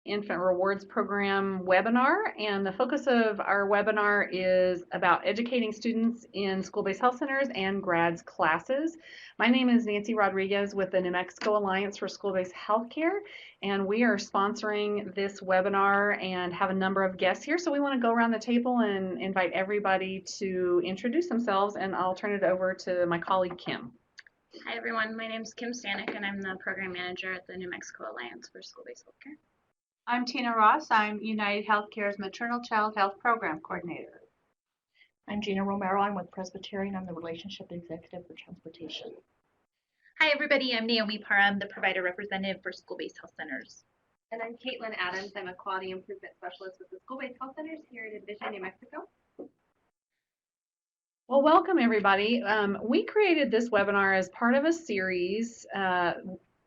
Infant Rewards Program webinar, and the focus of our webinar is about educating students in school-based health centers and grads classes. My name is Nancy Rodriguez with the New Mexico Alliance for School-Based Healthcare, and we are sponsoring this webinar and have a number of guests here. So we want to go around the table and invite everybody to introduce themselves, and I'll turn it over to my colleague Kim. Hi everyone, my name is Kim Stanek and I'm the Program Manager at the New Mexico Alliance for School-Based Healthcare. I'm Tina Ross. I'm United Healthcare's Maternal Child Health Program Coordinator. I'm Gina Romero. I'm with Presbyterian. I'm the Relationship Executive for Transportation. Hi everybody, I'm Naomi Parra. I'm the Provider Representative for School-Based Health Centers. And I'm Caitlin Adams. I'm a Quality Improvement Specialist with the School-Based Health Centers here at Envision, New Mexico. Well, welcome everybody. We created this webinar as part of a series.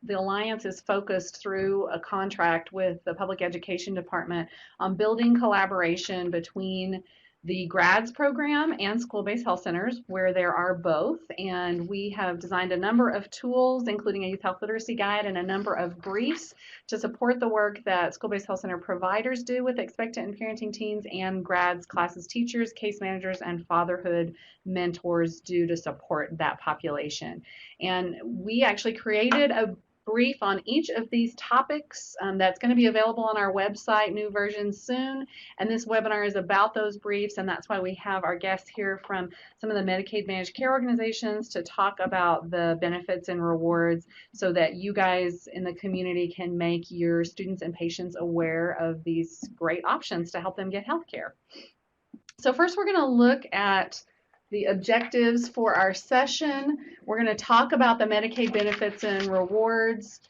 The Alliance is focused through a contract with the Public Education Department on building collaboration between the grads program and school-based health centers where there are both. And we have designed a number of tools, including a youth health literacy guide and a number of briefs to support the work that school-based health center providers do with expectant and parenting teens and grads, classes, teachers, case managers, and fatherhood mentors do to support that population. And we actually created a brief on each of these topics that's going to be available on our website, new version soon. And this webinar is about those briefs, and that's why we have our guests here from some of the Medicaid managed care organizations to talk about the benefits and rewards so that you guys in the community can make your students and patients aware of these great options to help them get health care. So first we're going to look at the objectives for our session. We're going to talk about the Medicaid benefits and rewards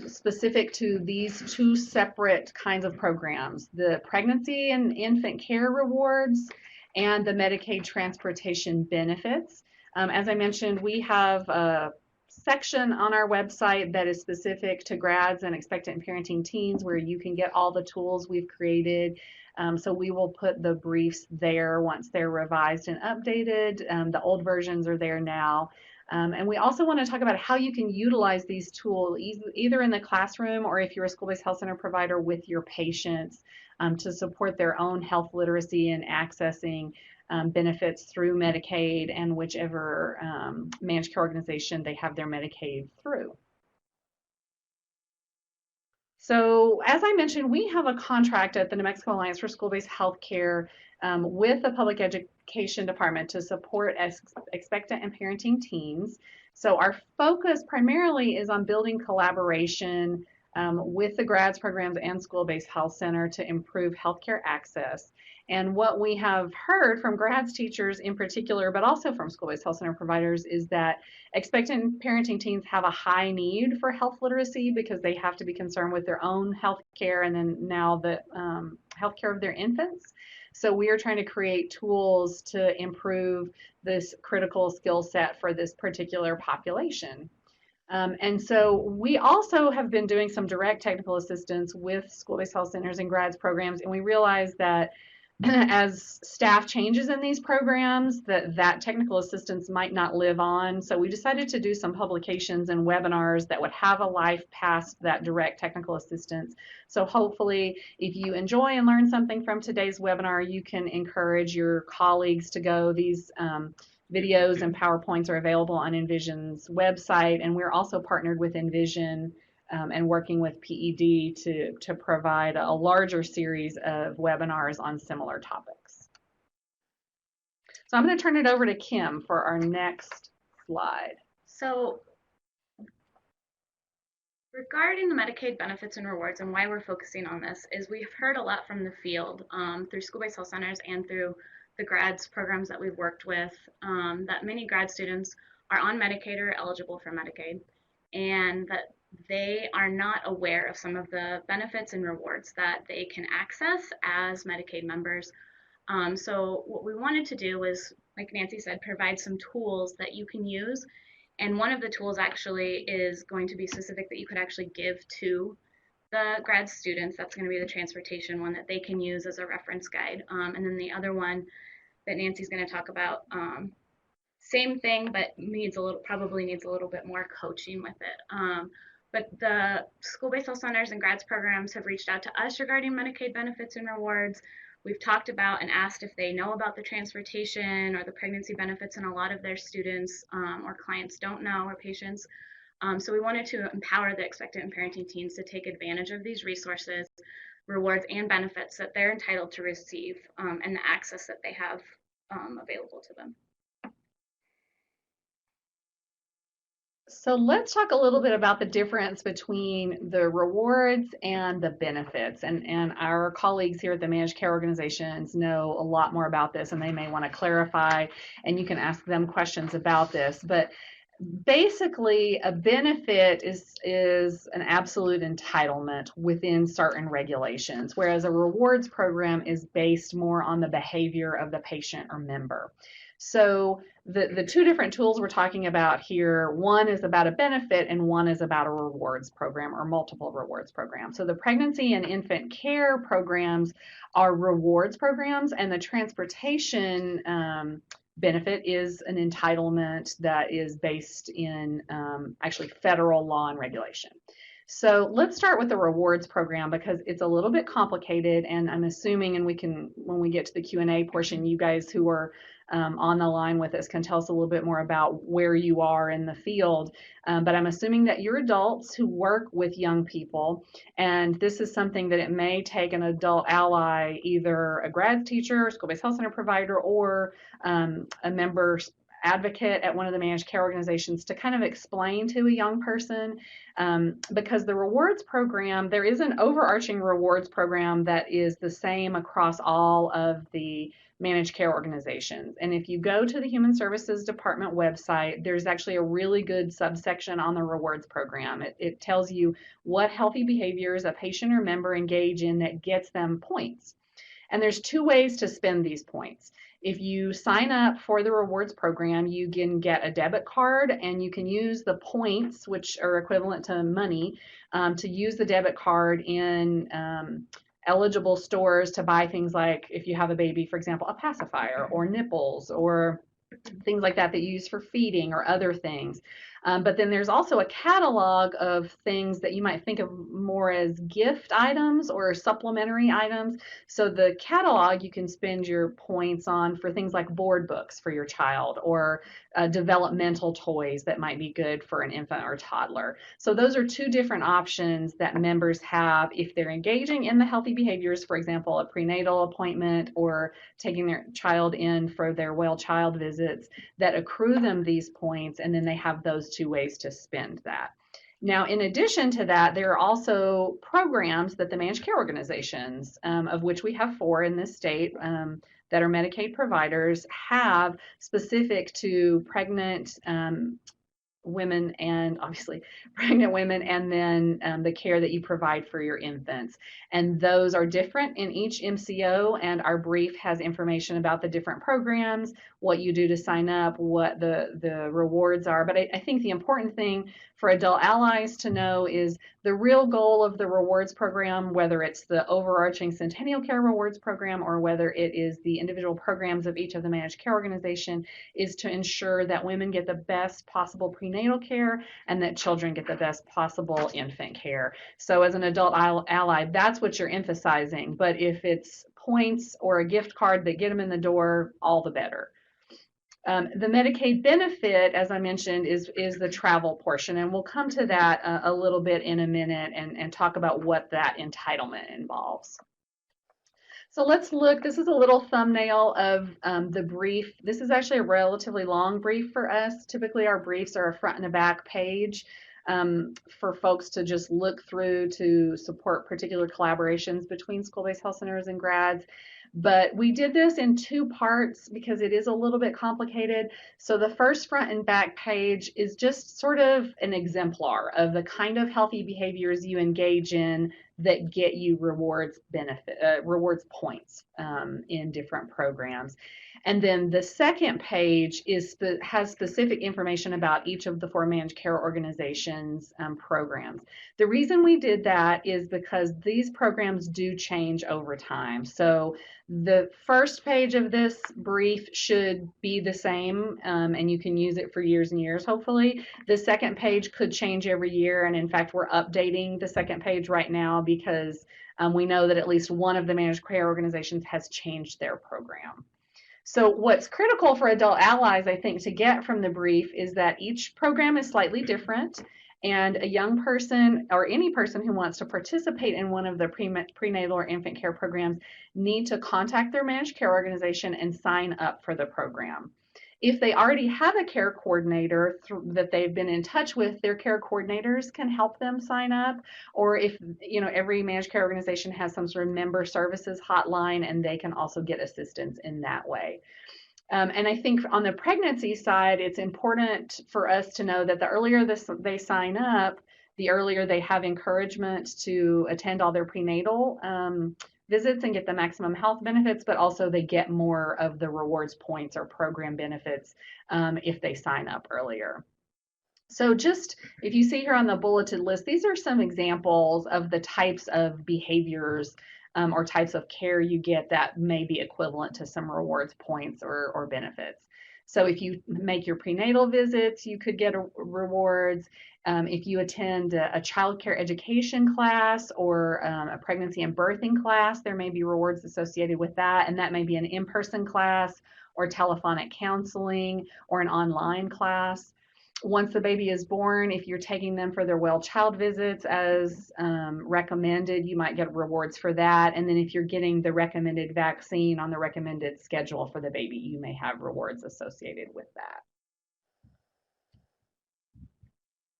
specific to these two separate kinds of programs, the pregnancy and infant care rewards and the Medicaid transportation benefits. As I mentioned, we have a section on our website that is specific to grads and expectant and parenting teens where you can get all the tools we've created. So we will put the briefs there once they're revised and updated. The old versions are there now. And we also want to talk about how you can utilize these tools either in the classroom or if you're a school-based health center provider with your patients to support their own health literacy and accessing benefits through Medicaid and whichever managed care organization they have their Medicaid through. So as I mentioned, we have a contract at the New Mexico Alliance for School-Based Healthcare with the Public Education Department to support expectant and parenting teens. So our focus primarily is on building collaboration with the grads programs and school-based health center to improve healthcare access. And what we have heard from grads teachers in particular, but also from school-based health center providers, is that expectant parenting teens have a high need for health literacy because they have to be concerned with their own health care and then now the health care of their infants. So we are trying to create tools to improve this critical skill set for this particular population. And so we also have been doing some direct technical assistance with school-based health centers and grads programs, and we realized that as staff changes in these programs, that technical assistance might not live on. So we decided to do some publications and webinars that would have a life past that direct technical assistance. So hopefully, if you enjoy and learn something from today's webinar, you can encourage your colleagues to go. These videos and PowerPoints are available on Envision's website, and we're also partnered with Envision and working with PED to provide a larger series of webinars on similar topics. So I'm going to turn it over to Kim for our next slide. So regarding the Medicaid benefits and rewards and why we're focusing on this is we've heard a lot from the field through school-based health centers and through the grads programs that we've worked with that many grad students are on Medicaid or eligible for Medicaid, and that they are not aware of some of the benefits and rewards that they can access as Medicaid members. So what we wanted to do was, like Nancy said, provide some tools that you can use. And one of the tools actually is going to be specific that you could actually give to the grad students. That's going to be the transportation one that they can use as a reference guide. And then the other one that Nancy's going to talk about, same thing, but probably needs a little bit more coaching with it. But the school-based health centers and grads programs have reached out to us regarding Medicaid benefits and rewards. We've talked about and asked if they know about the transportation or the pregnancy benefits, and a lot of their students or clients don't know, or patients. So we wanted to empower the expectant and parenting teens to take advantage of these resources, rewards, and benefits that they're entitled to receive, and the access that they have available to them. So let's talk a little bit about the difference between the rewards and the benefits. And our colleagues here at the managed care organizations know a lot more about this, and they may want to clarify, and you can ask them questions about this. But basically, a benefit is an absolute entitlement within certain regulations, whereas a rewards program is based more on the behavior of the patient or member. So the two different tools we're talking about here, one is about a benefit and one is about a rewards program or multiple rewards programs. So the pregnancy and infant care programs are rewards programs, and the transportation benefit is an entitlement that is based in actually federal law and regulation. So let's start with the rewards program because it's a little bit complicated, and I'm assuming, and we can, when we get to the Q&A portion, you guys who are on the line with us can tell us a little bit more about where you are in the field. But I'm assuming that you're adults who work with young people, and this is something that it may take an adult ally, either a grad teacher, school-based health center provider, or a member advocate at one of the managed care organizations to kind of explain to a young person, because the rewards program, there is an overarching rewards program that is the same across all of the managed care organizations. And if you go to the Human Services Department website, there's actually a really good subsection on the rewards program. It tells you what healthy behaviors a patient or member engage in that gets them points. And there's two ways to spend these points. If you sign up for the rewards program, you can get a debit card, and you can use the points, which are equivalent to money, to use the debit card in eligible stores to buy things like, if you have a baby, for example, a pacifier or nipples or things like that that you use for feeding or other things. But then there's also a catalog of things that you might think of more as gift items or supplementary items. So the catalog, you can spend your points on for things like board books for your child, or developmental toys that might be good for an infant or toddler. So those are two different options that members have if they're engaging in the healthy behaviors, for example, a prenatal appointment or taking their child in for their well child visits, that accrue them these points, and then they have those two ways to spend that. Now, in addition to that, there are also programs that the managed care organizations, of which we have 4 in this state, that are Medicaid providers, have specific to pregnant women, and obviously pregnant women, and then the care that you provide for your infants. And those are different in each MCO, and our brief has information about the different programs, what you do to sign up, what the rewards are. But I think the important thing for adult allies to know is the real goal of the rewards program, whether it's the overarching Centennial Care Rewards program or whether it is the individual programs of each of the managed care organization, is to ensure that women get the best possible prenatal care and that children get the best possible infant care. So as an adult ally, that's what you're emphasizing. But if it's points or a gift card that get them in the door, all the better. The Medicaid benefit, as I mentioned, is the travel portion, and we'll come to that a little bit in a minute and talk about what that entitlement involves. So let's look, this is a little thumbnail of the brief. This is actually a relatively long brief for us. Typically our briefs are a front and a back page for folks to just look through to support particular collaborations between school-based health centers and grads. But we did this in 2 parts because it is a little bit complicated. So the first front and back page is just sort of an exemplar of the kind of healthy behaviors you engage in that get you rewards points in different programs. And then the second page has specific information about each of the 4 managed care organizations' programs. The reason we did that is because these programs do change over time. So the first page of this brief should be the same, and you can use it for years and years, hopefully. The second page could change every year, and in fact, we're updating the second page right now because we know that at least one of the managed care organizations has changed their program. So what's critical for adult allies, I think, to get from the brief is that each program is slightly different, and a young person or any person who wants to participate in one of the prenatal or infant care programs need to contact their managed care organization and sign up for the program. If they already have a care coordinator that they've been in touch with, their care coordinators can help them sign up. Or if, every managed care organization has some sort of member services hotline, and they can also get assistance in that way. And I think on the pregnancy side, it's important for us to know that the earlier they sign up, the earlier they have encouragement to attend all their prenatal visits and get the maximum health benefits, but also they get more of the rewards points or program benefits if they sign up earlier. So just, if you see here on the bulleted list, these are some examples of the types of behaviors or types of care you get that may be equivalent to some rewards points or benefits. So if you make your prenatal visits, you could get rewards. If you attend a child care education class or a pregnancy and birthing class, there may be rewards associated with that, and that may be an in-person class or telephonic counseling or an online class. Once the baby is born, if you're taking them for their well child visits as recommended, you might get rewards for that. And then if you're getting the recommended vaccine on the recommended schedule for the baby, you may have rewards associated with that.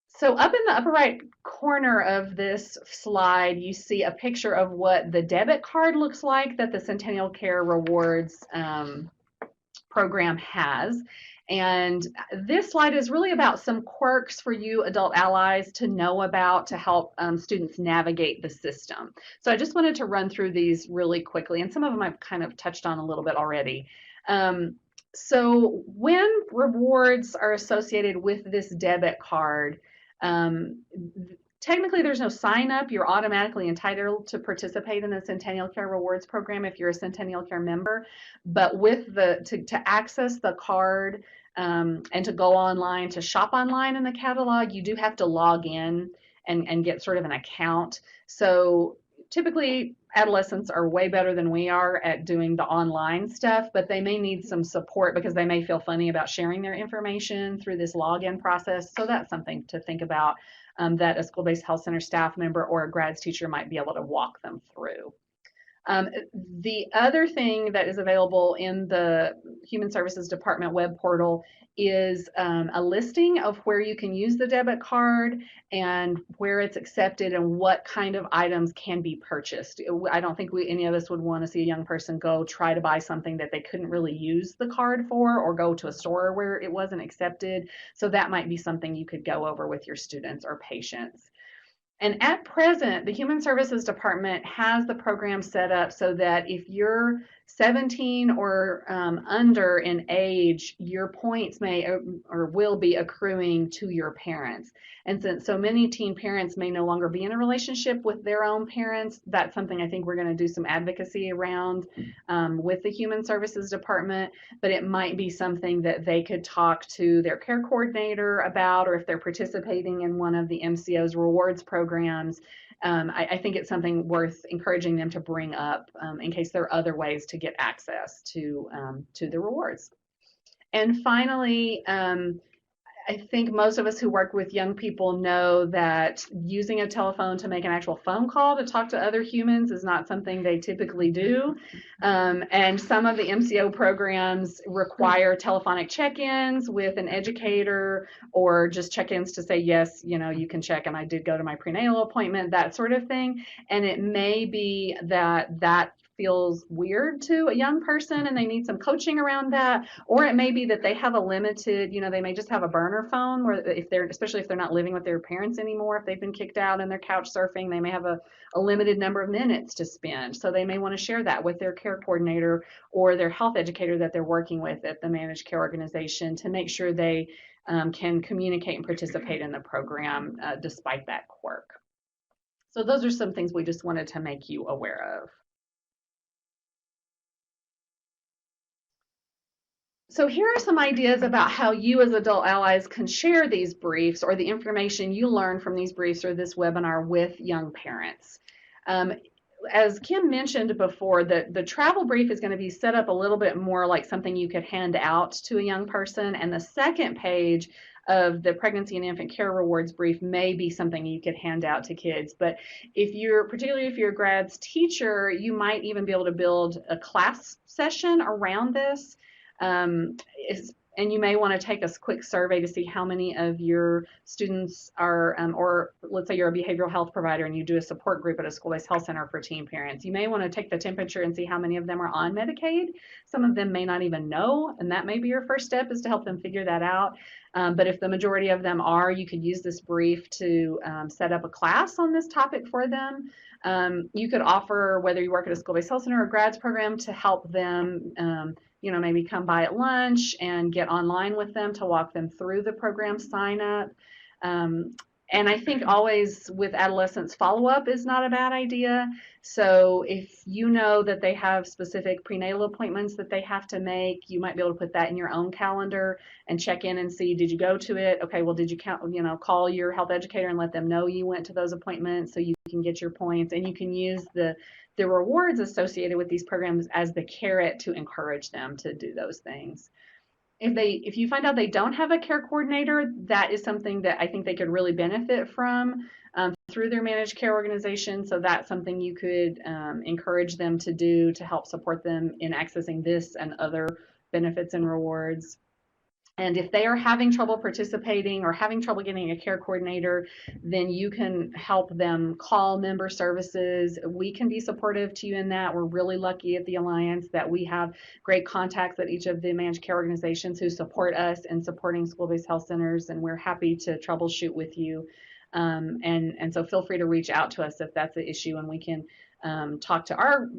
So up in the upper right corner of this slide, you see a picture of what the debit card looks like that the Centennial Care Rewards program has. And this slide is really about some quirks for you adult allies to know about to help students navigate the system. So I just wanted to run through these really quickly, and some of them I've kind of touched on a little bit already. So when rewards are associated with this debit card, technically there's no sign up. You're automatically entitled to participate in the Centennial Care Rewards program if you're a Centennial Care member. But with to access the card and to go online, to shop online in the catalog, you do have to log in and get sort of an account. So typically adolescents are way better than we are at doing the online stuff, but they may need some support because they may feel funny about sharing their information through this login process. So that's something to think about. That a school-based health center staff member or a grads teacher might be able to walk them through. The other thing that is available in the Human Services Department web portal is a listing of where you can use the debit card and where it's accepted and what kind of items can be purchased. I don't think any of us would want to see a young person go try to buy something that they couldn't really use the card for, or go to a store where it wasn't accepted. So that might be something you could go over with your students or patients. And at present, the Human Services Department has the program set up so that if you're 17 or under in age, your points may or will be accruing to your parents. And since so many teen parents may no longer be in a relationship with their own parents, that's something I think we're going to do some advocacy around with the Human Services Department. But it might be something that they could talk to their care coordinator about, or if they're participating in one of the MCO's rewards programs. I think it's something worth encouraging them to bring up in case there are other ways to get access to the rewards. And finally, I think most of us who work with young people know that using a telephone to make an actual phone call to talk to other humans is not something they typically do. And some of the MCO programs require telephonic check-ins with an educator, or just check-ins to say, yes, you can check and I did go to my prenatal appointment, that sort of thing. And it may be that feels weird to a young person and they need some coaching around that. Or it may be that they have a limited, they may just have a burner phone where especially if they're not living with their parents anymore, if they've been kicked out and they're couch surfing, they may have a limited number of minutes to spend. So they may want to share that with their care coordinator or their health educator that they're working with at the managed care organization to make sure they can communicate and participate in the program despite that quirk. So those are some things we just wanted to make you aware of. So here are some ideas about how you as adult allies can share these briefs or the information you learn from these briefs or this webinar with young parents. As Kim mentioned before, the travel brief is going to be set up a little bit more like something you could hand out to a young person, and the second page of the pregnancy and infant care rewards brief may be something you could hand out to kids. But particularly if you're a grads teacher, you might even be able to build a class session around this. And you may want to take a quick survey to see how many of your students are, or let's say you're a behavioral health provider and you do a support group at a school-based health center for teen parents. You may want to take the temperature and see how many of them are on Medicaid. Some of them may not even know, and that may be your first step, is to help them figure that out. But if the majority of them are, you could use this brief to set up a class on this topic for them. You could offer, whether you work at a school-based health center or grads program, to help them maybe come by at lunch and get online with them to walk them through the program sign up. And I think always with adolescents, follow-up is not a bad idea. So if you know that they have specific prenatal appointments that they have to make, you might be able to put that in your own calendar and check in and see, did you go to it? Okay, well, did you call your health educator and let them know you went to those appointments so you can get your points, and you can use the rewards associated with these programs as the carrot to encourage them to do those things. If you find out they don't have a care coordinator, that is something that I think they could really benefit from through their managed care organization. So that's something you could encourage them to do to help support them in accessing this and other benefits and rewards. And if they are having trouble participating or having trouble getting a care coordinator, then you can help them call member services. We can be supportive to you in that. We're really lucky at the Alliance that we have great contacts at each of the managed care organizations who support us in supporting school-based health centers, and we're happy to troubleshoot with you. And so feel free to reach out to us if that's the issue, and we can talk to our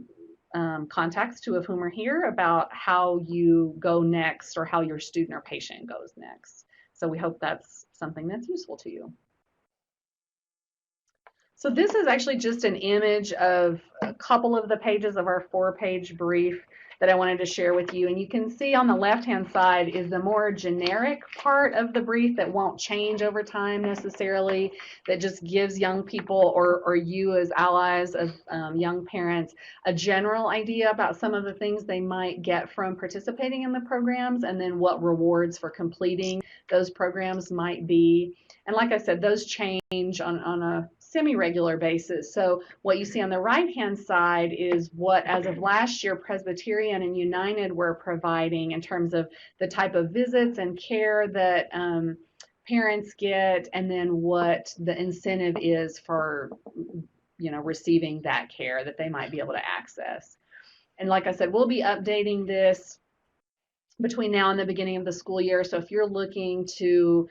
contacts, two of whom are here, about how you go next or how your student or patient goes next. So we hope that's something that's useful to you. So this is actually just an image of a couple of the pages of our 4-page brief that I wanted to share with you. And you can see on the left-hand side is the more generic part of the brief that won't change over time necessarily, that just gives young people or you as allies of young parents a general idea about some of the things they might get from participating in the programs, and then what rewards for completing those programs might be. And like I said, those change on a semi-regular basis. So what you see on the right-hand side is what, as of last year, Presbyterian and United were providing in terms of the type of visits and care that parents get, and then what the incentive is for receiving that care that they might be able to access. And like I said, we'll be updating this between now and the beginning of the school year. So if you're looking to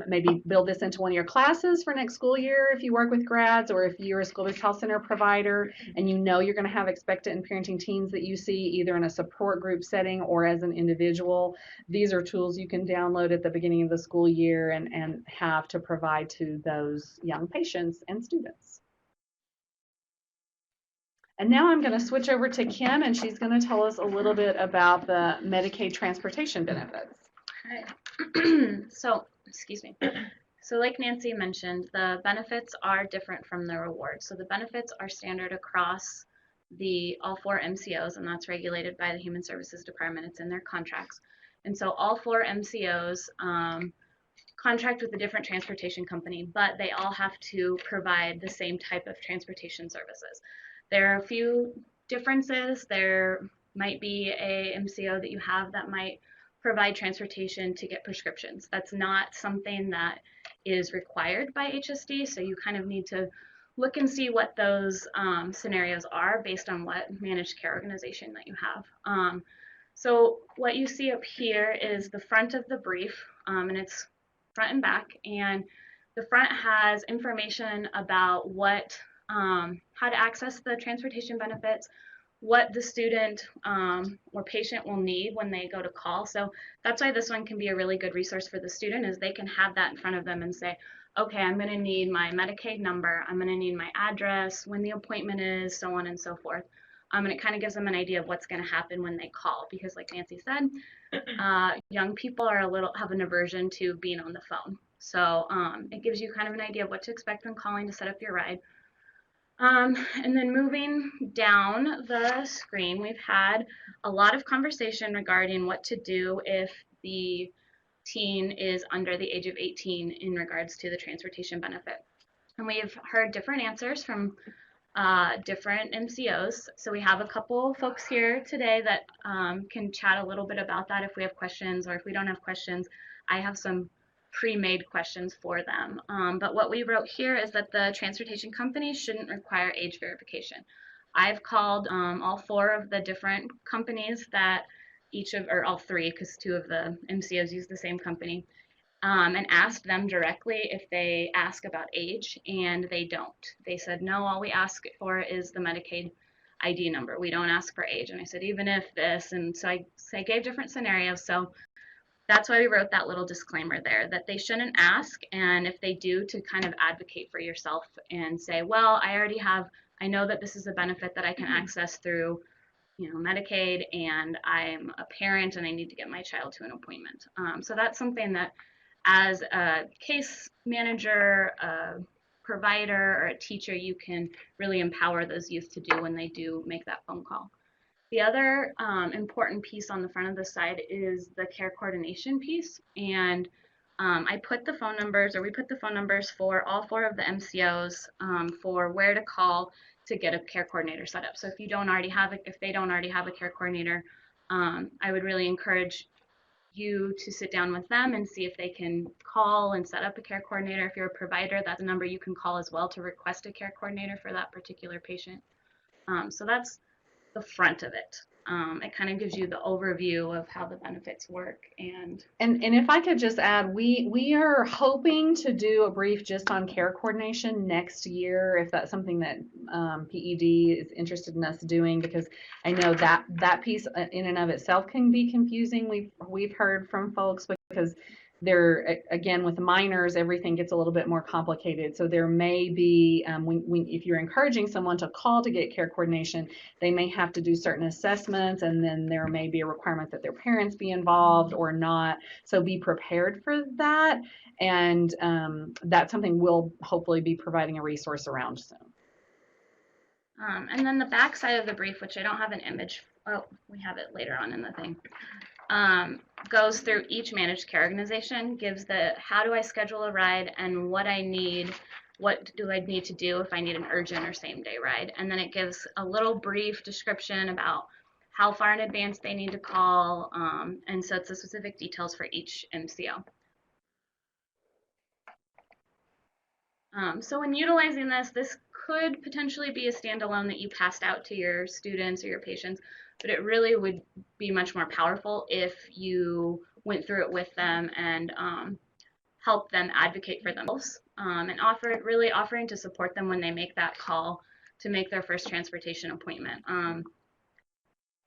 maybe build this into one of your classes for next school year if you work with grads, or if you're a school-based health center provider and you're going to have expectant and parenting teens that you see either in a support group setting or as an individual, these are tools you can download at the beginning of the school year and have to provide to those young patients and students. And now I'm going to switch over to Kim, and she's going to tell us a little bit about the Medicaid transportation benefits. Hi. So, excuse me. So like Nancy mentioned, the benefits are different from the rewards. So the benefits are standard across all 4 MCOs, and that's regulated by the Human Services Department. It's in their contracts. And so all 4 MCOs contract with a different transportation company, but they all have to provide the same type of transportation services. There are a few differences. There might be a MCO that you have that might provide transportation to get prescriptions. That's not something that is required by HSD, so you kind of need to look and see what those scenarios are based on what managed care organization that you have. So what you see up here is the front of the brief, and it's front and back, and the front has information about what, how to access the transportation benefits, what the student or patient will need when they go to call. So that's why this one can be a really good resource for the student, is they can have that in front of them and say, okay, I'm going to need my Medicaid number, I'm going to need my address, when the appointment is, so on and so forth. And it kind of gives them an idea of what's going to happen when they call, because like Nancy said, young people are have an aversion to being on the phone. So it gives you kind of an idea of what to expect when calling to set up your ride. And then moving down the screen, we've had a lot of conversation regarding what to do if the teen is under the age of 18 in regards to the transportation benefit. And we've heard different answers from different MCOs. So we have a couple folks here today that can chat a little bit about that if we have questions, or if we don't have questions, I have some pre-made questions for them. But what we wrote here is that the transportation companies shouldn't require age verification. I've called all 4 of the different companies that or all 3, because 2 of the MCOs use the same company, and asked them directly if they ask about age, and they don't. They said, no, all we ask for is the Medicaid ID number. We don't ask for age. And I said, even if this, and so I gave different scenarios. So that's why we wrote that little disclaimer there, that they shouldn't ask, and if they do, to kind of advocate for yourself and say, well, I know that this is a benefit that I can access through, Medicaid, and I'm a parent and I need to get my child to an appointment. So that's something that, as a case manager, a provider, or a teacher, you can really empower those youth to do when they do make that phone call. The other important piece on the front of the side is the care coordination piece, and we put the phone numbers for all 4 of the MCOs for where to call to get a care coordinator set up. So if they don't already have a care coordinator, I would really encourage you to sit down with them and see if they can call and set up a care coordinator. If you're a provider, that's a number you can call as well to request a care coordinator for that particular patient. So that's the front of it. It kind of gives you the overview of how the benefits work. And if I could just add, we are hoping to do a brief just on care coordination next year, if that's something that PED is interested in us doing, because I know that piece in and of itself can be confusing. We've heard from folks, because there, again, with minors, everything gets a little bit more complicated. So there may be, if you're encouraging someone to call to get care coordination, they may have to do certain assessments, and then there may be a requirement that their parents be involved or not. So be prepared for that. And that's something we'll hopefully be providing a resource around soon. And then the back side of the brief, which I don't have an image, we have it later on in the thing, goes through each managed care organization, gives how do I schedule a ride and what do I need to do if I need an urgent or same day ride. And then it gives a little brief description about how far in advance they need to call, and so it's the specific details for each MCO. So when utilizing this could potentially be a standalone that you passed out to your students or your patients, but it really would be much more powerful if you went through it with them and helped them advocate for themselves, and offering to support them when they make that call to make their first transportation appointment.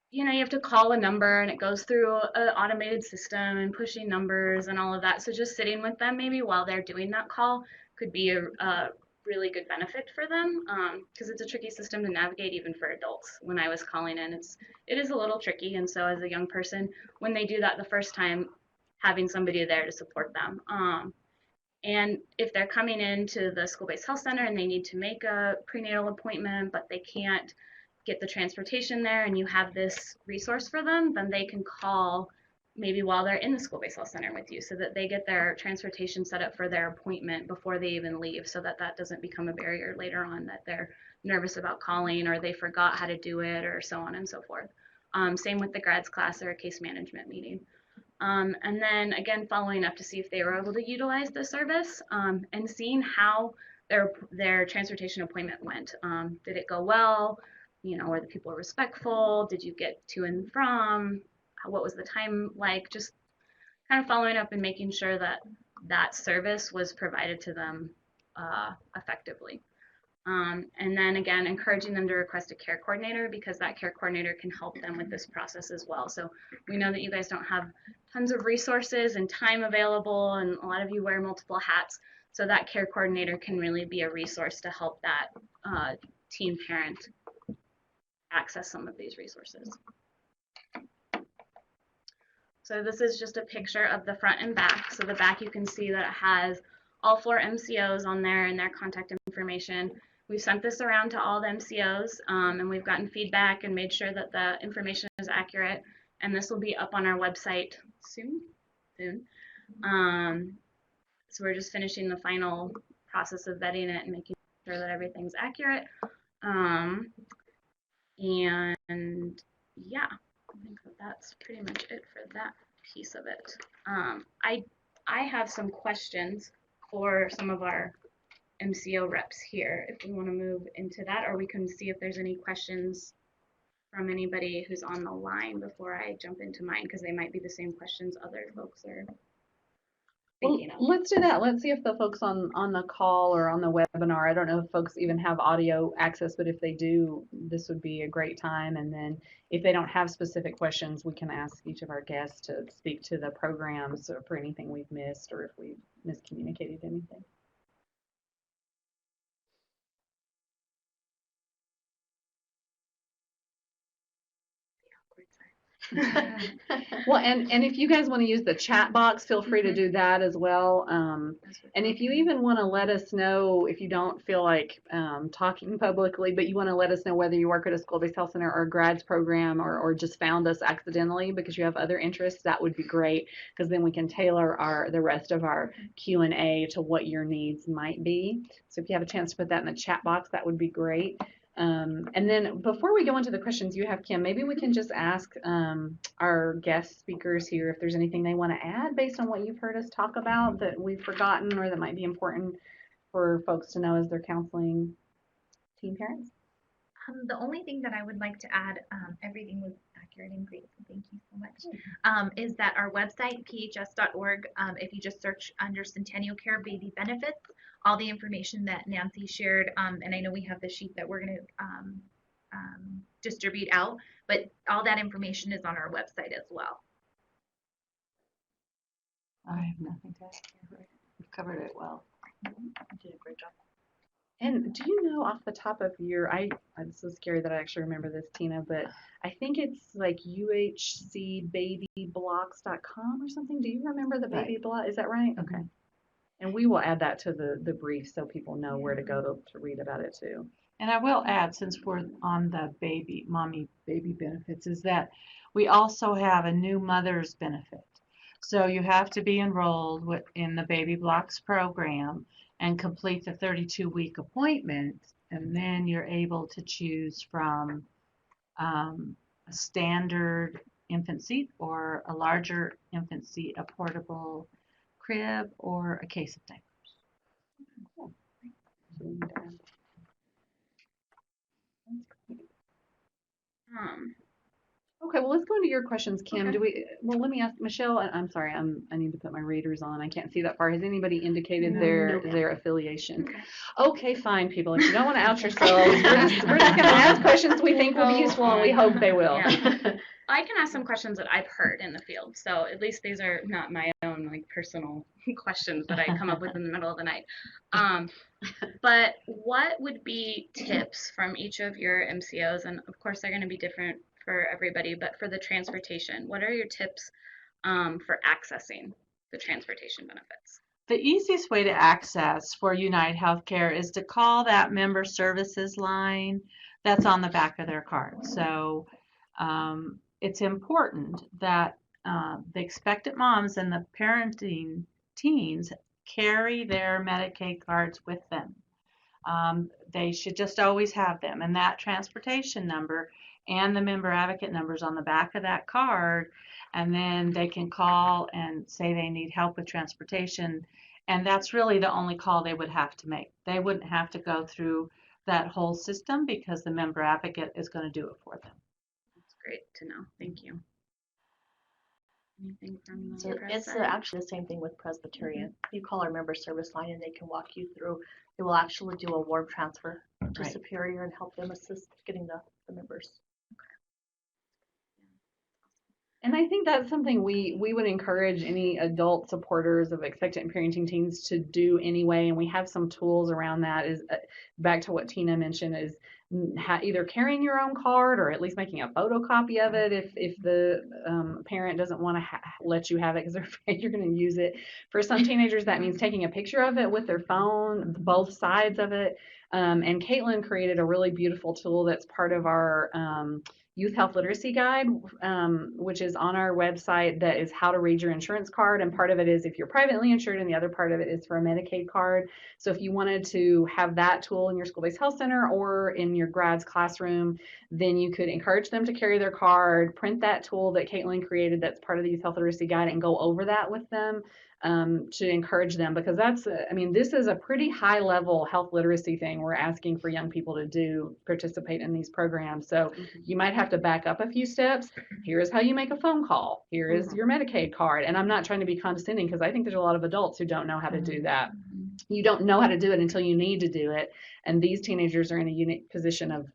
You have to call a number, and it goes through an automated system and pushing numbers and all of that. So just sitting with them maybe while they're doing that call could be a really good benefit for them, because it's a tricky system to navigate even for adults. When I was calling in, it is a little tricky, and so as a young person, when they do that the first time, having somebody there to support them. And if they're coming into the school-based health center and they need to make a prenatal appointment, but they can't get the transportation there, and you have this resource for them, then they can call maybe while they're in the school-based health center with you, so that they get their transportation set up for their appointment before they even leave, so that doesn't become a barrier later on, that they're nervous about calling or they forgot how to do it or so on and so forth. Same with the grads class or a case management meeting. And then again, following up to see if they were able to utilize the service, and seeing how their transportation appointment went. Did it go well? You know, were the people respectful? Did you get to and from? What was the time like? Just kind of following up and making sure that that service was provided to them effectively. And then again, encouraging them to request a care coordinator, because that care coordinator can help them with this process as well. So we know that you guys don't have tons of resources and time available, and a lot of you wear multiple hats. So that care coordinator can really be a resource to help that teen parent access some of these resources. So this is just a picture of the front and back. So the back, you can see that it has all 4 MCOs on there and their contact information. We've sent this around to all the MCOs, and we've gotten feedback and made sure that the information is accurate. And this will be up on our website soon. So we're just finishing the final process of vetting it and making sure that everything's accurate. And yeah, I think that's pretty much it for that piece of it. I have some questions for some of our MCO reps here, if we want to move into that, or we can see if there's any questions from anybody who's on the line before I jump into mine, because they might be the same questions other folks are thinking of. Let's do that. Let's see if the folks on the call or on the webinar, I don't know if folks even have audio access, but if they do, this would be a great time. And then if they don't have specific questions, we can ask each of our guests to speak to the programs or for anything we've missed or if we've miscommunicated anything. Well, and if you guys want to use the chat box, feel free to do that as well. And if you even want to let us know, if you don't feel like talking publicly, but you want to let us know whether you work at a school-based health center or a grads program or just found us accidentally because you have other interests, that would be great, because then we can tailor the rest of our Q&A to what your needs might be. So if you have a chance to put that in the chat box, that would be great. And then before we go into the questions you have, Kim, maybe we can just ask our guest speakers here if there's anything they want to add based on what you've heard us talk about that we've forgotten or that might be important for folks to know as they're counseling teen parents. The only thing that I would like to add, everything was accurate and great, so thank you so much, is that our website, phs.org, if you just search under Centennial Care Baby Benefits, all the information that Nancy shared, and I know we have the sheet that we're going to distribute out, but all that information is on our website as well. I have nothing to add. You've covered it well. You did a great job. And do you know off the top of your, I'm so scary that I actually remember this, Tina, but I think it's like uhcbabyblocks.com or something. Do you remember the baby block? Is that right? Okay. And we will add that to the brief so people know where to go to read about it too. And I will add, since we're on the mommy baby benefits, is that we also have a new mother's benefit. So you have to be enrolled in the Baby Blocks program and complete the 32-week appointment, and then you're able to choose from a standard infant seat or a larger infant seat, a portable crib, or a case of diapers. Cool. Okay, well, let's go into your questions, Kim. Okay. Let me ask Michelle. I'm sorry, I need to put my readers on. I can't see that far. Has anybody indicated their affiliation? Okay, fine, people. If you don't want to out yourselves, we're just going to ask questions we think will be useful, and we hope they will. Yeah. I can ask some questions that I've heard in the field, so at least these are not my own personal questions that I come up with in the middle of the night. But what would be tips from each of your MCOs, and of course they're going to be different for everybody, but for the transportation, what are your tips for accessing the transportation benefits? The easiest way to access for United Healthcare is to call that member services line that's on the back of their card. So it's important that the expectant moms and the parenting teens carry their Medicaid cards with them. They should just always have them, and that transportation number and the member advocate numbers on the back of that card, and then they can call and say they need help with transportation, And that's really the only call they would have to make. They wouldn't have to go through that whole system because the member advocate is going to do it for them. That's great to know. Thank you. Anything from the So press it's side? actually the same thing with Presbyterian. You call our member service line and they can walk you through. They will actually do a warm transfer to Right. Superior and help them assist getting the members. And I think that's something we would encourage any adult supporters of expectant and parenting teens to do anyway. And we have some tools around that. Is back to what Tina mentioned, is either carrying your own card or at least making a photocopy of it if the parent doesn't want to let you have it because they're afraid you're going to use it. For some teenagers, that means taking a picture of it with their phone, both sides of it. And Caitlin created a really beautiful tool that's part of our Youth Health Literacy Guide, which is on our website, that is how to read your insurance card. And part of it is if you're privately insured, and the other part of it is for a Medicaid card. So if you wanted to have that tool in your school-based health center or in your grad's classroom, then you could encourage them to carry their card, print that tool that Caitlin created that's part of the Youth Health Literacy Guide, and go over that with them. To encourage them, because that's, I mean, this is a pretty high level health literacy thing we're asking for young people to participate in these programs. So you might have to back up a few steps. Here is how you make a phone call. Here is your Medicaid card. And I'm not trying to be condescending, because I think there's a lot of adults who don't know how to do that. You don't know how to do it until you need to do it. And these teenagers are in a unique position of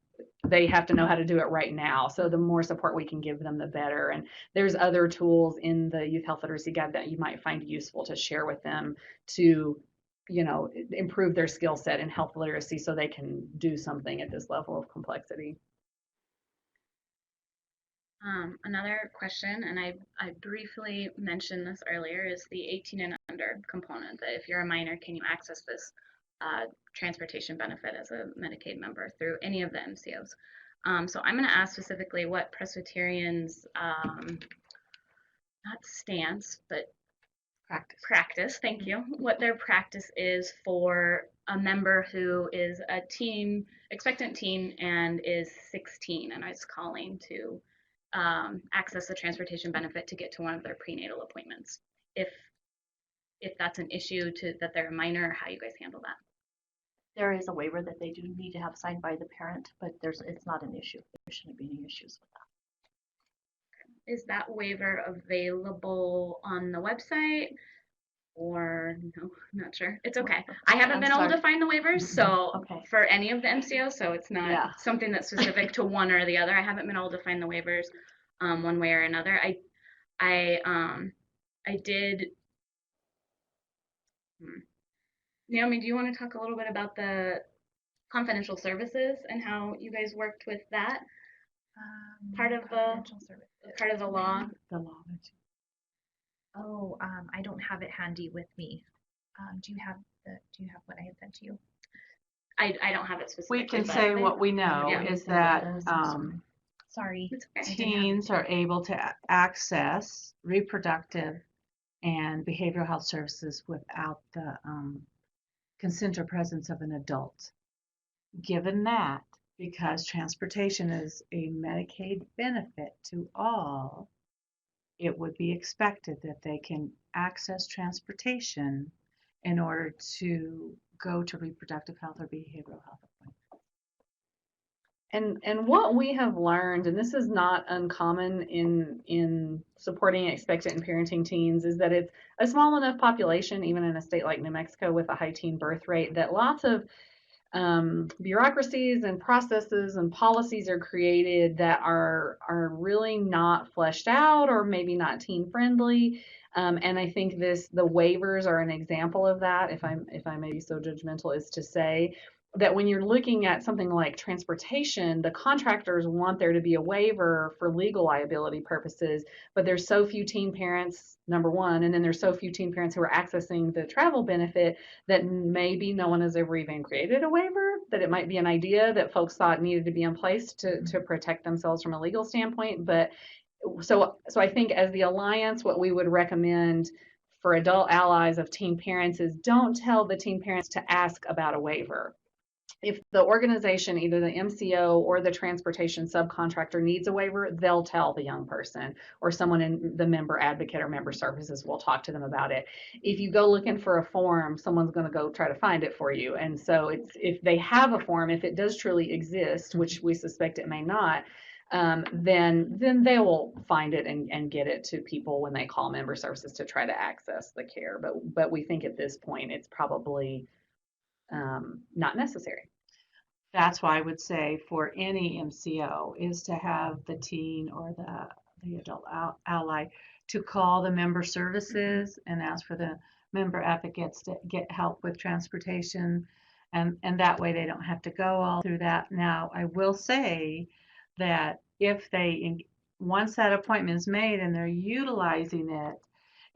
they have to know how to do it right now. So the more support we can give them, the better. And there's other tools in the Youth Health Literacy Guide that you might find useful to share with them to, you know, improve their skill set in health literacy so they can do something at this level of complexity. Another question, and I briefly mentioned this earlier, is the 18 and under component. That if you're a minor, can you access this transportation benefit as a Medicaid member through any of the MCOs? So I'm going to ask specifically what Presbyterian's, not stance, but practice, thank you, what their practice is for a member who is a teen, expectant teen, and is 16 and is calling to access the transportation benefit to get to one of their prenatal appointments. If that's an issue that they're a minor, how you guys handle that? There is a waiver that they do need to have signed by the parent, but it's not an issue. There shouldn't be any issues with that. Is that waiver available on the website? Or no, I'm not sure. It's okay. I haven't been able to find the waivers, so for any of the MCOs, so it's not something that's specific to one or the other. I haven't been able to find the waivers one way or another. I did. Naomi, do you want to talk a little bit about the confidential services and how you guys worked with that? Part of the law. The law. Oh, I don't have it handy with me. Do you have what I had sent to you? I don't have it specifically. We can say what we know is that Sorry. teens are able to access reproductive and behavioral health services without the consent or presence of an adult. Given that, because transportation is a Medicaid benefit to all, it would be expected that they can access transportation in order to go to reproductive health or behavioral health appointments. And what we have learned, and this is not uncommon in supporting expectant and parenting teens, is that it's a small enough population, even in a state like New Mexico with a high teen birth rate, that lots of bureaucracies and processes and policies are created that are really not fleshed out or maybe not teen friendly. And I think the waivers are an example of that, if I may be so judgmental as to say that when you're looking at something like transportation, the contractors want there to be a waiver for legal liability purposes, but there's so few teen parents, number one, and then there's so few teen parents who are accessing the travel benefit that maybe no one has ever even created a waiver, that it might be an idea that folks thought needed to be in place to protect themselves from a legal standpoint. But so I think as the Alliance, what we would recommend for adult allies of teen parents is don't tell the teen parents to ask about a waiver. if the organization, either the MCO or the transportation subcontractor needs a waiver, they'll tell the young person, or someone in the member advocate or member services will talk to them about it. If you go looking for a form, someone's going to go try to find it for you. And so it's, if they have a form, if it does truly exist, which we suspect it may not, then they will find it and get it to people when they call member services to try to access the care. But we think at this point it's probably not necessary. That's why I would say for any MCO is to have the teen or the adult ally to call the member services and ask for the member advocates to get help with transportation. And that way they don't have to go all through that. Now, I will say that if once that appointment is made and they're utilizing it,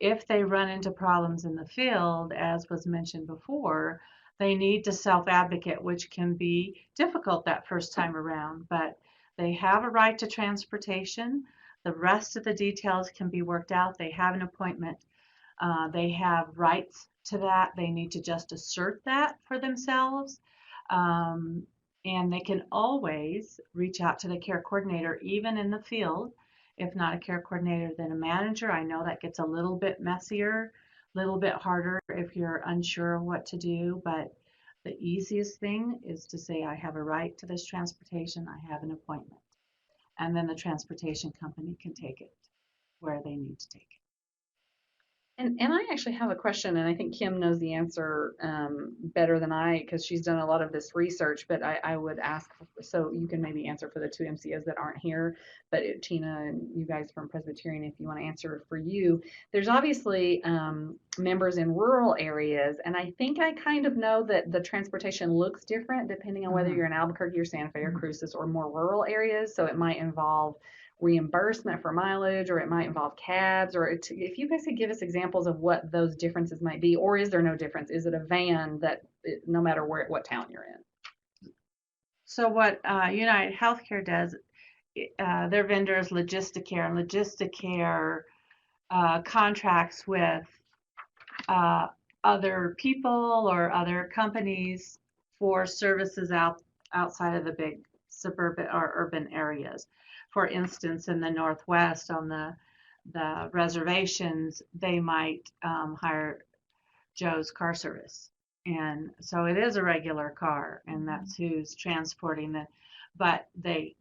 if they run into problems in the field, as was mentioned before, they need to self-advocate, which can be difficult that first time around, but they have a right to transportation. The rest of the details can be worked out. They have an appointment. They have rights to that. They need to just assert that for themselves. And they can always reach out to the care coordinator, even in the field. If not a care coordinator, then a manager. I know that gets a little bit messier, a little bit harder if you're unsure of what to do, but the easiest thing is to say, I have a right to this transportation, I have an appointment. And then the transportation company can take it where they need to take it. And I actually have a question, and I think Kim knows the answer better than I, because she's done a lot of this research, but I would ask, so you can maybe answer for the two MCOs that aren't here, but Tina and you guys from Presbyterian, if you want to answer for you, there's obviously members in rural areas, and I think I kind of know that the transportation looks different depending on whether you're in Albuquerque or Santa Fe or Cruces or more rural areas, so it might involve reimbursement for mileage, or it might involve cabs, or if you guys could give us examples of what those differences might be, or is there no difference? Is it a van that no matter what town you're in? So what United Healthcare does, their vendor is Logisticare, and Logisticare contracts with other people or other companies for services outside of the big suburban or urban areas. For instance, in the Northwest on the reservations, they might hire Joe's Car Service. And so it is a regular car, and that's who's transporting it. But they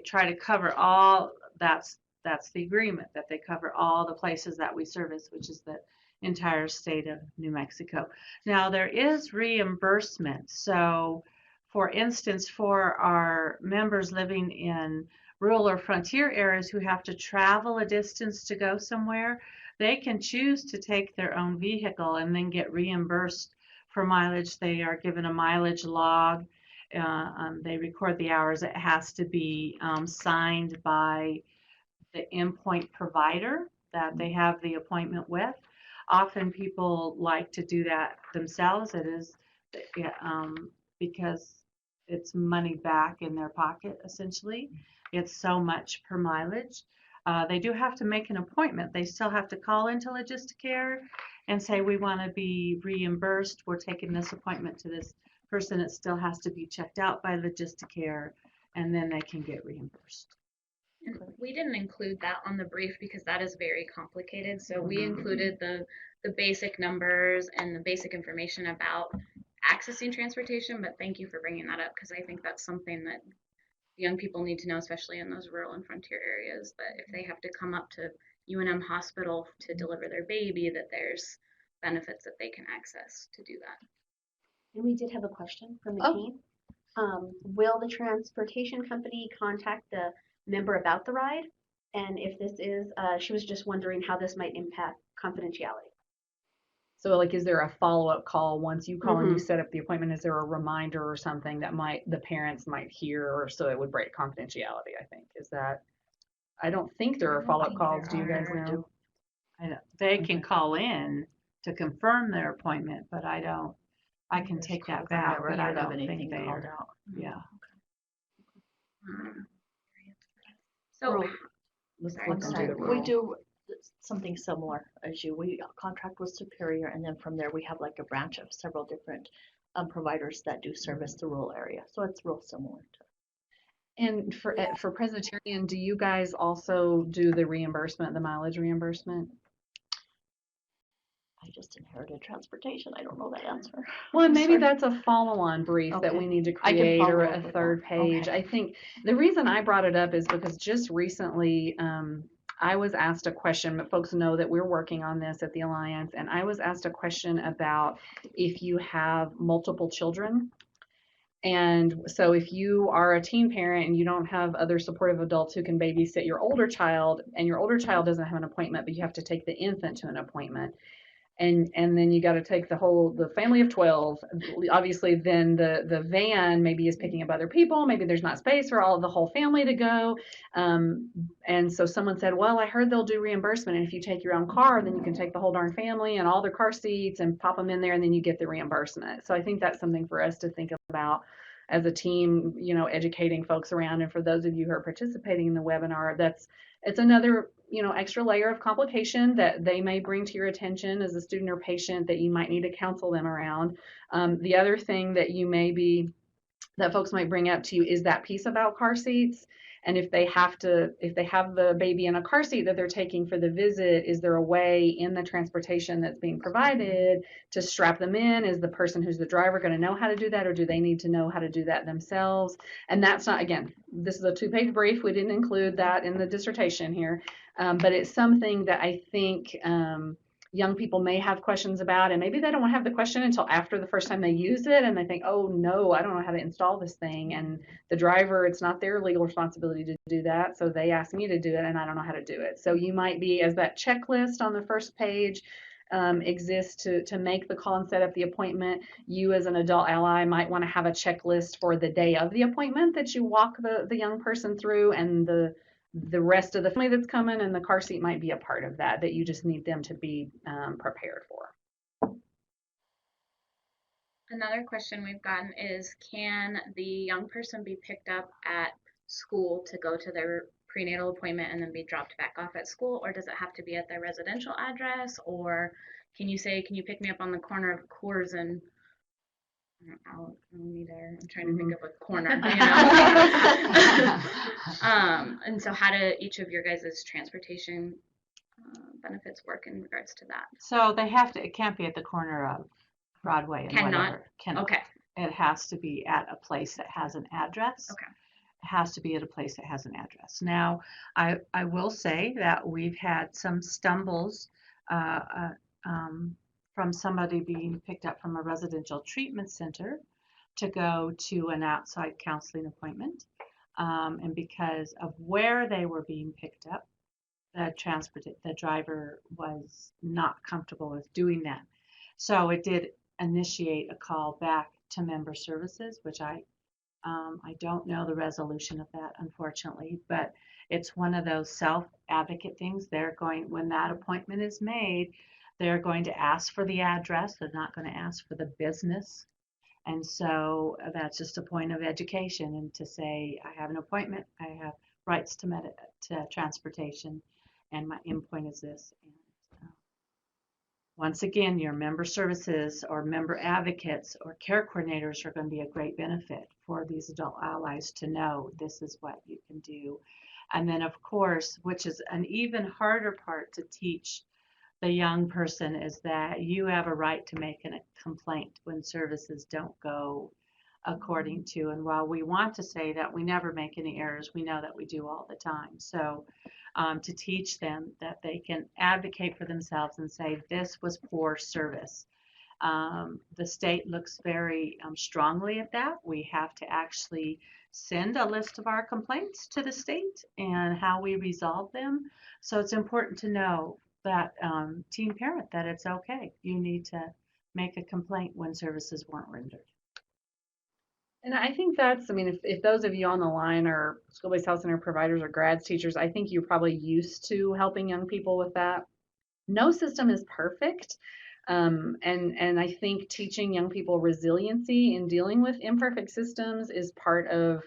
try to cover all, that's the agreement, that they cover all the places that we service, which is the entire state of New Mexico. Now, there is reimbursement. So for instance, for our members living in rural or frontier areas who have to travel a distance to go somewhere, they can choose to take their own vehicle and then get reimbursed for mileage. They are given a mileage log. They record the hours. It has to be signed by the endpoint provider that they have the appointment with. Often people like to do that themselves. It is because it's money back in their pocket, essentially. It's so much per mileage. They do have to make an appointment. They still have to call into Logisticare and say, we want to be reimbursed. We're taking this appointment to this person. It still has to be checked out by Logisticare, and then they can get reimbursed. And we didn't include that on the brief because that is very complicated. So we included the basic numbers and the basic information about accessing transportation, but thank you for bringing that up because I think that's something that young people need to know, especially in those rural and frontier areas, that if they have to come up to UNM Hospital to deliver their baby, that there's benefits that they can access to do that. And we did have a question from the team. Will the transportation company contact the member about the ride? And if this is, she was just wondering how this might impact confidentiality. So like, is there a follow-up call once you call and you set up the appointment? Is there a reminder or something that the parents might hear, or so it would break confidentiality? I think is that. I don't think there are follow-up calls. Do you guys know? They can call in to confirm their appointment, but I can take that back, but I don't think they are. Yeah. So Let's Sorry, look go into ahead. the We rural. do something similar as you. We contract with Superior, and then from there we have like a branch of several different providers that do service the rural area. So it's real similar to. And for Presbyterian, do you guys also do the reimbursement, the mileage reimbursement? I just inherited transportation. I don't know that answer. Well, and maybe Sorry. that's a follow-on brief that Okay. we need to I can create, follow or up a with third that. page. Okay. I think the reason I brought it up is because just recently, I was asked a question, but folks know that we're working on this at the Alliance, and I was asked a question about if you have multiple children. And so if you are a teen parent and you don't have other supportive adults who can babysit your older child, and your older child doesn't have an appointment, but you have to take the infant to an appointment, and then you got to take the family of 12, obviously then the van maybe is picking up other people, maybe there's not space for the whole family to go, and so someone said, well, I heard they'll do reimbursement, and if you take your own car, then you can take the whole darn family and all their car seats and pop them in there, and then you get the reimbursement. So I think that's something for us to think about as a team, educating folks around. And for those of you who are participating in the webinar, it's another extra layer of complication that they may bring to your attention as a student or patient that you might need to counsel them around. The other thing that folks might bring up to you is that piece about car seats. And if they have the baby in a car seat that they're taking for the visit, is there a way in the transportation that's being provided to strap them in? Is the person who's the driver going to know how to do that, or do they need to know how to do that themselves? And that's not, again, this is a 2-page brief. We didn't include that in the dissertation here, but it's something that I think young people may have questions about, and maybe they don't have the question until after the first time they use it, and they think, oh no, I don't know how to install this thing, and the driver, it's not their legal responsibility to do that, so they asked me to do it, and I don't know how to do it. So you might be, as that checklist on the first page exists to make the call and set up the appointment, you as an adult ally might want to have a checklist for the day of the appointment that you walk the young person through, and the rest of the family that's coming, and the car seat might be a part of that you just need them to be prepared for. Another question we've gotten is, can the young person be picked up at school to go to their prenatal appointment and then be dropped back off at school, or does it have to be at their residential address? Or can you pick me up on the corner of Coors and Alameda? I'm trying to think of a corner, and so how do each of your guys' transportation benefits work in regards to that? So it can't be at the corner of Broadway and Cannot? Cannot. Okay. It has to be at a place that has an address. Okay. It has to be at a place that has an address. Now, I will say that we've had some stumbles from somebody being picked up from a residential treatment center to go to an outside counseling appointment. And because of where they were being picked up, the driver was not comfortable with doing that. So it did initiate a call back to member services, which I don't know the resolution of that, unfortunately, but it's one of those self-advocate things. When that appointment is made, they're going to ask for the address. They're not going to ask for the business. And so that's just a point of education, and to say, I have an appointment, I have rights to transportation, and my endpoint is this. And once again, your member services or member advocates or care coordinators are going to be a great benefit for these adult allies to know this is what you can do. And then, of course, which is an even harder part to teach the young person, is that you have a right to make a complaint when services don't go according to. And while we want to say that we never make any errors, we know that we do all the time. So to teach them that they can advocate for themselves and say, this was poor service. The state looks very strongly at that. We have to actually send a list of our complaints to the state and how we resolve them. So it's important to know that teen parent, that it's okay. You need to make a complaint when services weren't rendered. And I think if those of you on the line are school-based health center providers or grads teachers, I think you're probably used to helping young people with that. No system is perfect. And I think teaching young people resiliency in dealing with imperfect systems is part of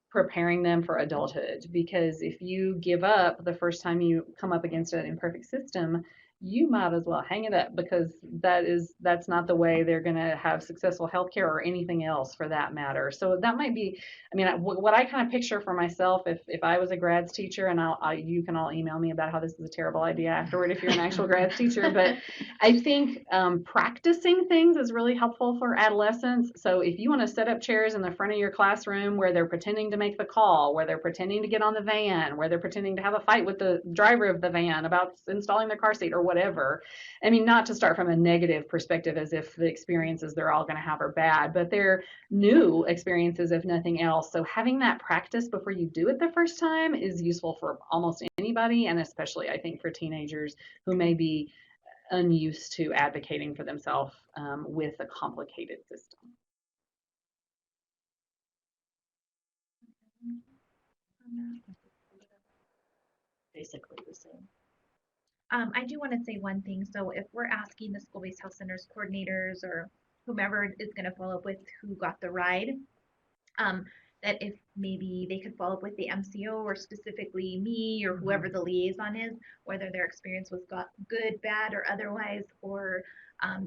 preparing them for adulthood, because if you give up the first time you come up against an imperfect system, you might as well hang it up, because that's not the way they're going to have successful healthcare or anything else for that matter. So that might be, I mean, what I kind of picture for myself, if I was a grads teacher, and you can all email me about how this is a terrible idea afterward if you're an actual grads teacher, but I think practicing things is really helpful for adolescents. So if you want to set up chairs in the front of your classroom where they're pretending to make the call, where they're pretending to get on the van, where they're pretending to have a fight with the driver of the van about installing their car seat or whatever. I mean, not to start from a negative perspective as if the experiences they're all going to have are bad, but they're new experiences if nothing else. So having that practice before you do it the first time is useful for almost anybody, and especially I think for teenagers who may be unused to advocating for themselves with a complicated system. Basically the same. I do want to say one thing. So if we're asking the school-based health centers coordinators or whomever is going to follow up with who got the ride, that if maybe they could follow up with the MCO or specifically me or whoever the liaison is, whether their experience was good, bad, or otherwise, or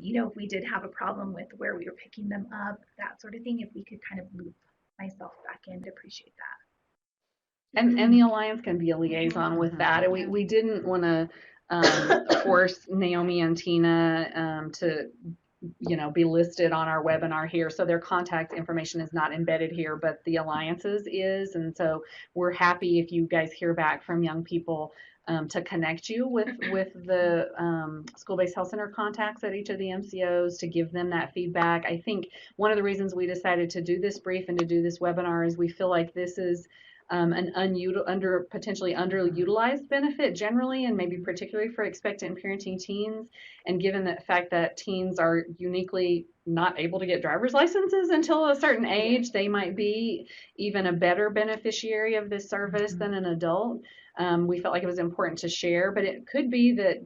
if we did have a problem with where we were picking them up, that sort of thing, if we could kind of loop myself back in, to appreciate that. And the Alliance can be a liaison with that. And we didn't want to force Naomi and Tina to be listed on our webinar here. So their contact information is not embedded here, but the Alliance's is. And so we're happy if you guys hear back from young people to connect you with the school-based health center contacts at each of the MCOs, to give them that feedback. I think one of the reasons we decided to do this brief and to do this webinar is we feel like this is an potentially underutilized benefit generally, and maybe particularly for expectant parenting teens. And given the fact that teens are uniquely not able to get driver's licenses until a certain age, they might be even a better beneficiary of this service than an adult. We felt like it was important to share, but it could be that,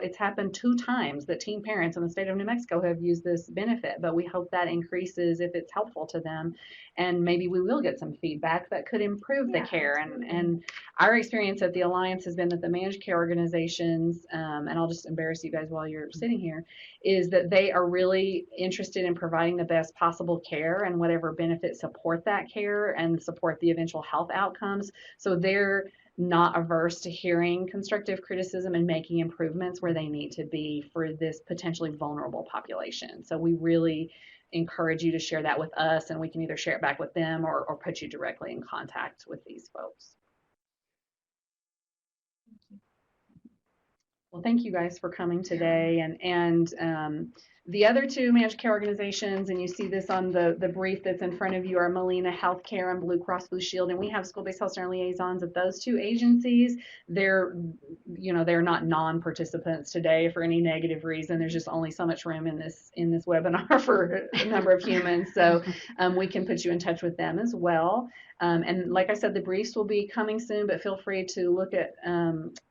it's happened 2 times that teen parents in the state of New Mexico have used this benefit, but we hope that increases if it's helpful to them. And maybe we will get some feedback that could improve the care. And our experience at the Alliance has been that the managed care organizations, and I'll just embarrass you guys while you're sitting here, is that they are really interested in providing the best possible care and whatever benefits support that care and support the eventual health outcomes. So they're not averse to hearing constructive criticism and making improvements where they need to be for this potentially vulnerable population. So we really encourage you to share that with us, and we can either share it back with them or put you directly in contact with these folks. Well, thank you guys for coming today. And the other 2 managed care organizations, and you see this on the brief that's in front of you, are Molina Healthcare and Blue Cross Blue Shield. And we have school-based health center liaisons at those 2 agencies. They're not non-participants today for any negative reason. There's just only so much room in this webinar for a number of humans. So we can put you in touch with them as well. And like I said, the briefs will be coming soon, but feel free to look at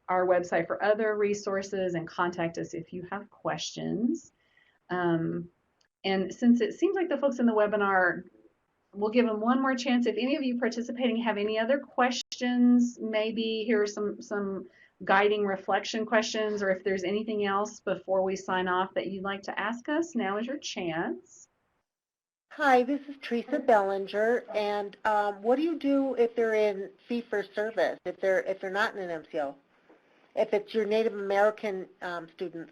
our website for other resources and contact us if you have questions. And since it seems like the folks in the webinar, we'll give them one more chance. If any of you participating have any other questions, maybe here are some guiding reflection questions, or if there's anything else before we sign off that you'd like to ask us, now is your chance. Hi, this is Teresa Bellinger, and what do you do if they're in fee-for-service, if they're not in an MCO, if it's your Native American students?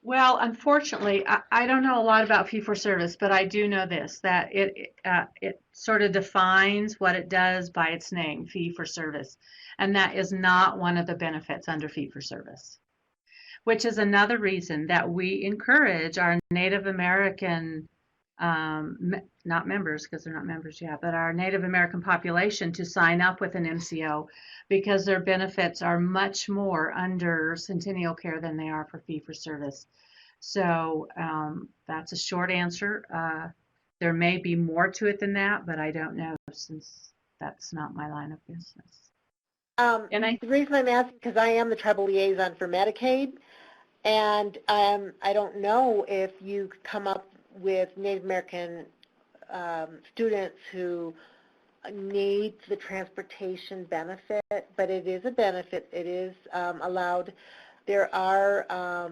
Well, unfortunately, I don't know a lot about fee-for-service, but I do know this, that it sort of defines what it does by its name, fee-for-service, and that is not one of the benefits under fee-for-service, which is another reason that we encourage our Native American, not members because they're not members yet, but our Native American population to sign up with an MCO, because their benefits are much more under Centennial Care than they are for fee-for-service. So that's a short answer. There may be more to it than that, but I don't know, since that's not my line of business. The reason I'm asking, because I am the tribal liaison for Medicaid, and I don't know if you come up with Native American students who needs the transportation benefit, but it is a benefit. It is allowed. There are,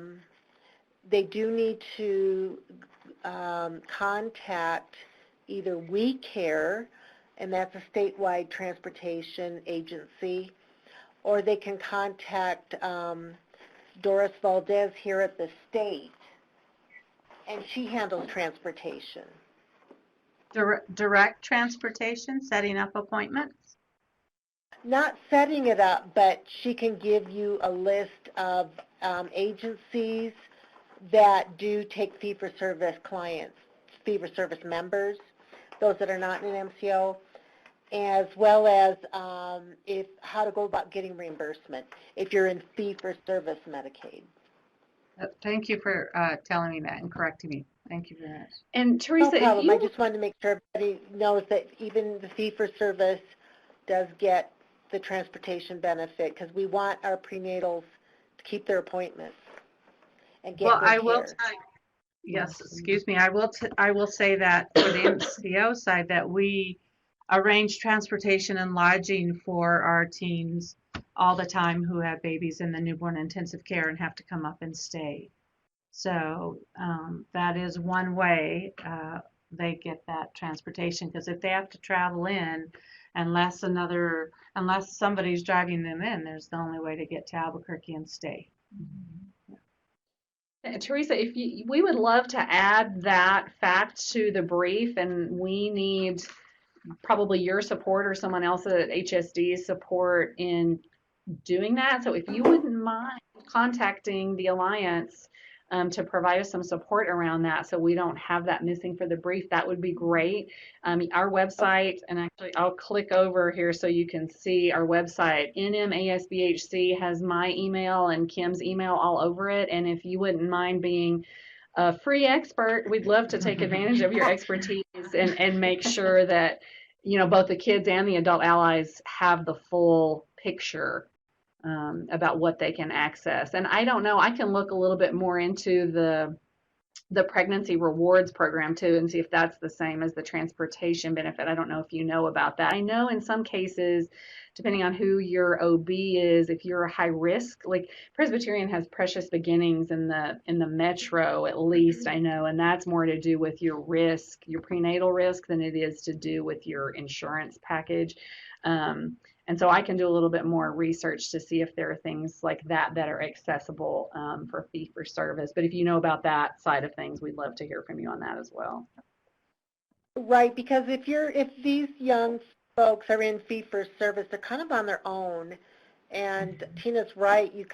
they do need to contact either We Care, and that's a statewide transportation agency, or they can contact Doris Valdez here at the state, and she handles transportation. Direct transportation, setting up appointments? Not setting it up, but she can give you a list of agencies that do take fee-for-service clients, fee-for-service members, those that are not in an MCO, as well as how to go about getting reimbursement if you're in fee-for-service Medicaid. Thank you for telling me that and correcting me. Thank you very much. And No Teresa, if problem. I you just wanted to make sure everybody knows that even the fee-for-service does get the transportation benefit, because we want our prenatals to keep their appointments and get Well, good I will care. tell you, yes, excuse me, I will say that for the MCO side that we arrange transportation and lodging for our teens all the time who have babies in the newborn intensive care and have to come up and stay. So that is one way they get that transportation, because if they have to travel in, unless somebody's driving them in, there's the only way to get to Albuquerque and stay. Teresa, we would love to add that fact to the brief, and we need probably your support or someone else at HSD's support in doing that. So if you wouldn't mind contacting the Alliance to provide us some support around that, so we don't have that missing for the brief, that would be great. Our website, and actually I'll click over here so you can see our website. NMASBHC has my email and Kim's email all over it, and if you wouldn't mind being a free expert, we'd love to take advantage of your expertise and make sure that, you know, both the kids and the adult allies have the full picture about what they can access. And I don't know, I can look a little bit more into the pregnancy rewards program too and see if that's the same as the transportation benefit. I don't know if you know about that. I know in some cases, depending on who your OB is, if you're a high risk, like Presbyterian has Precious Beginnings in the metro, at least I know, and that's more to do with your risk, your prenatal risk, than it is to do with your insurance package. And so I can do a little bit more research to see if there are things like that that are accessible for fee-for-service. But if you know about that side of things, we'd love to hear from you on that as well. Right, because if these young folks are in fee-for-service, they're kind of on their own. And Tina's right, you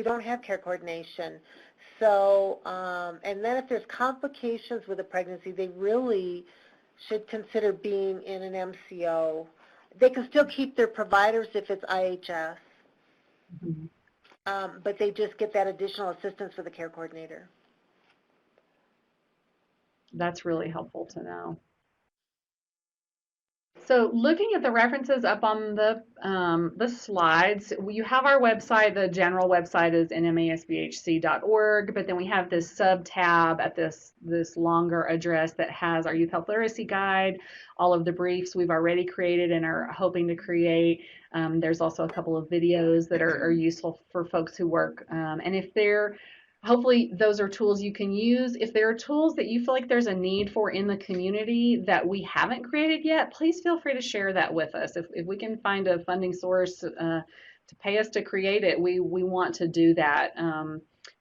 don't have care coordination. So, and then if there's complications with a pregnancy, they really should consider being in an MCO. They can still keep their providers if it's IHS, but they just get that additional assistance with the care coordinator. That's really helpful to know. So looking at the references up on the slides, you have our website. The general website is nmasbhc.org, but then we have this sub-tab at this longer address that has our Youth Health Literacy Guide, all of the briefs we've already created and are hoping to create. There's also a couple of videos that are useful for folks who work. And if they're hopefully those are tools you can use. If there are tools that you feel like there's a need for in the community that we haven't created yet, please feel free to share that with us. If we can find a funding source to pay us to create it, we want to do that.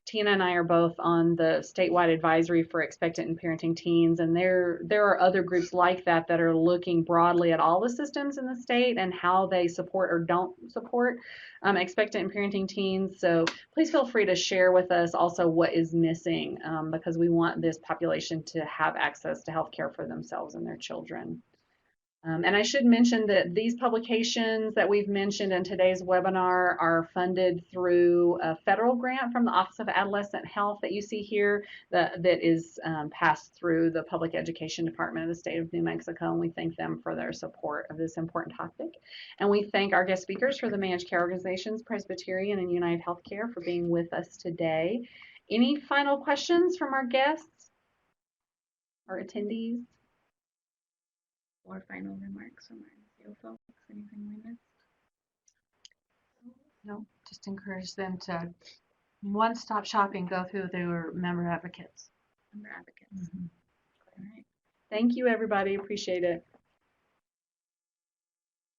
Tina and I are both on the statewide advisory for expectant and parenting teens, and there are other groups like that that are looking broadly at all the systems in the state and how they support or don't support expectant and parenting teens. So please feel free to share with us also what is missing, because we want this population to have access to health care for themselves and their children. And I should mention that these publications that we've mentioned in today's webinar are funded through a federal grant from the Office of Adolescent Health that you see here that is passed through the Public Education Department of the state of New Mexico, and we thank them for their support of this important topic. And we thank our guest speakers for the managed care organizations, Presbyterian and United Healthcare, for being with us today. Any final questions from our guests or attendees? Or final remarks from you, folks? Anything we missed? No, just encourage them to one-stop shopping, go through their member advocates. Member advocates. All right. Thank you, everybody. Appreciate it.